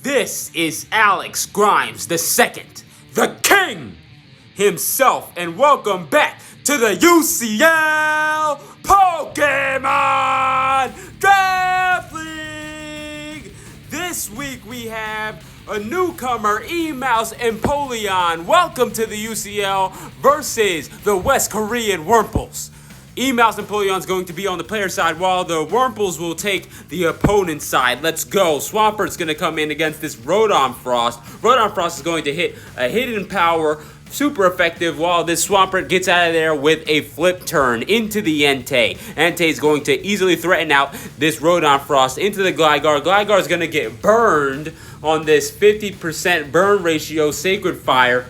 This is Alex Grimes II, the king himself, and welcome back to the UCL Pokémon Draft League. This week we have a newcomer, Emmaus Empoleon. Welcome to the UCL versus the West Korean Wurmples. Emmaus Empoleon is going to be on the player side, while the Wurmples will take the opponent's side. Let's go. Swampert's going to come in against this Rotom Frost. Rotom Frost is going to hit a hidden power, super effective, while this Swampert gets out of there with a flip turn into the Entei. Entei is going to easily threaten out this Rotom Frost into the Gligar. Gligar is going to get burned on this 50% burn ratio Sacred Fire.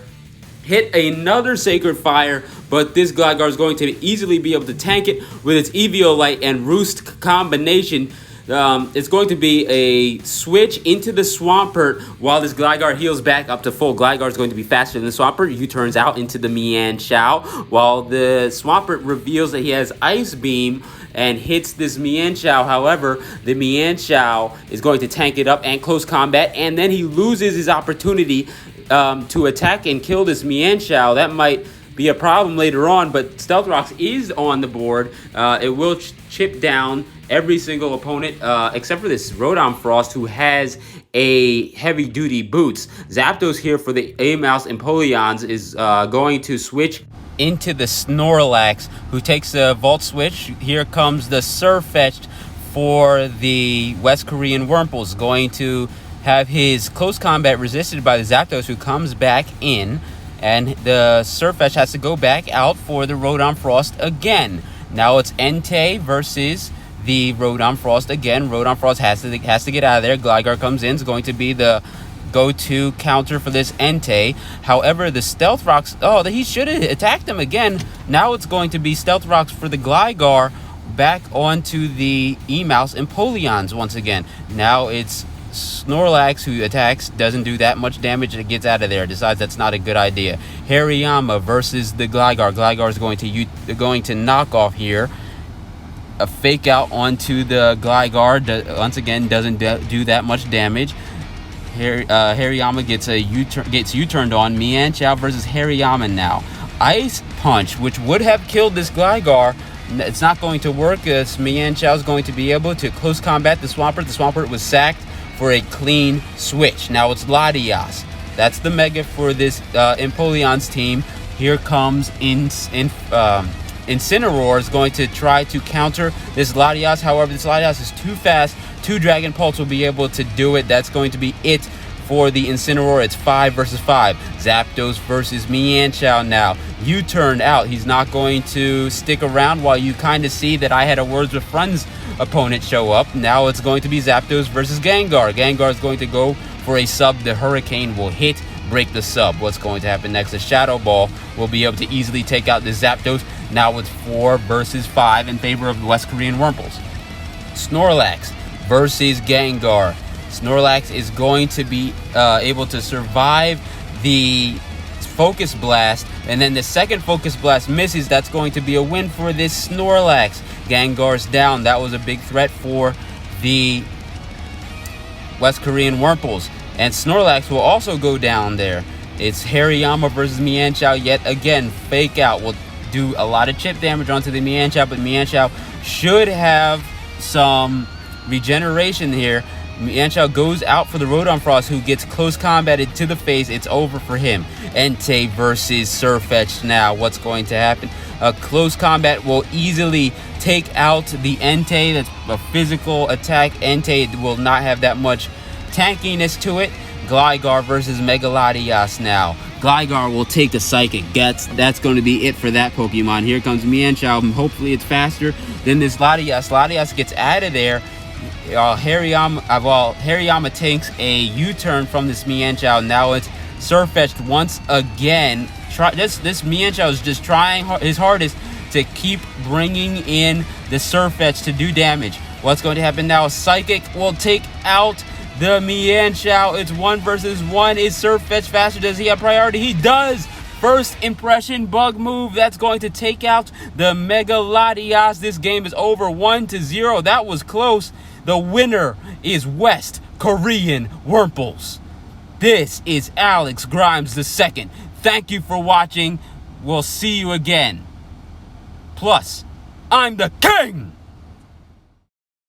Hit another Sacred Fire, but this Gligar is going to easily be able to tank it with its Eviolite and Roost combination. It's going to be a switch into the Swampert while this Gligar heals back up to full. Gligar is going to be faster than the Swampert. U-turns out into the Mienshao, while the Swampert reveals that he has Ice Beam and hits this Mienshao. However, the Mienshao is going to tank it up and close combat, and then he loses his opportunity to attack and kill this Mienshao. That might be a problem later on, but Stealth Rocks is on the board. It will chip down every single opponent except for this Rotom Frost, who has a heavy-duty boots. Zapdos here for the Emmaus Empoleons is going to switch into the Snorlax, who takes the Volt Switch. Here comes the Surfetched for the West Korean Wurmples, going to have his close combat resisted by the Zapdos, who comes back in, and the Surfetch has to go back out for the Rotom Frost again. Now it's Entei versus the Rotom Frost again. Rotom Frost has to get out of there. Gligar comes in. It's going to be the go-to counter for this Entei. However, the Stealth Rocks, he should have attacked him again. Now it's going to be Stealth Rocks for the Gligar back onto the Emmaus Empoleons once again. Now it's Snorlax who attacks, doesn't do that much damage, and it gets out of there. Decides that's not a good idea. Hariyama versus the Gligar. Gligar is going to knock off here. A fake out onto the Gligar. Once again, doesn't do that much damage. Hariyama gets U-turned on. Mienshao versus Hariyama now. Ice Punch, which would have killed this Gligar. It's not going to work. This Mienshao is going to be able to close combat the Swampert. The Swampert was sacked for a clean switch. Now it's Latias. That's the Mega for this Empoleon's team. Here comes Incineroar is going to try to counter this Latias. However, this Latias is too fast. 2 Dragon Pulse will be able to do it. That's going to be it for the Incineroar. It's 5 versus 5. Zapdos versus Mienshao now. U-turn out. He's not going to stick around while you kind of see that I had a Words with Friends opponent show up. Now it's going to be Zapdos versus Gengar. Gengar is going to go for a sub. The Hurricane will hit, break the sub. What's going to happen next? The Shadow Ball will be able to easily take out the Zapdos. Now it's 4 versus 5 in favor of the West Korean Wurmples. Snorlax versus Gengar. Snorlax is going to be able to survive the Focus Blast, and then the second Focus Blast misses. That's going to be a win for this Snorlax. Gengar's down. That was a big threat for the West Korean Wurmples. And Snorlax will also go down there. It's Hariyama versus Mienshao yet again. Fake out will do a lot of chip damage onto the Mienshao, but Mienshao should have some regeneration here. Mienshao goes out for the Rotom Frost, who gets close combated to the face. It's over for him. Entei versus Surfetched now. What's going to happen? A close combat will easily take out the Entei. That's a physical attack. Entei will not have that much tankiness to it. Gligar versus Megalodios now. Gligar will take the Psychic. That's going to be it for that Pokemon. Here comes Mienshao. Hopefully it's faster than this Latias. Latias gets out of there. Hariyama takes a U-turn from this Mienshao. Now it's Surfetched once again. This Mienshao is just trying his hardest to keep bringing in the Surfetched to do damage. What's going to happen now? Psychic will take out the Mienshao. It's 1 versus 1. Is Surfetched faster? Does he have priority? He does. First impression bug move. That's going to take out the Megalodios. This game is over 1-0. That was close. The winner is West Korean Wurmples. This is Alex Grimes II. Thank you for watching. We'll see you again. Plus, I'm the king!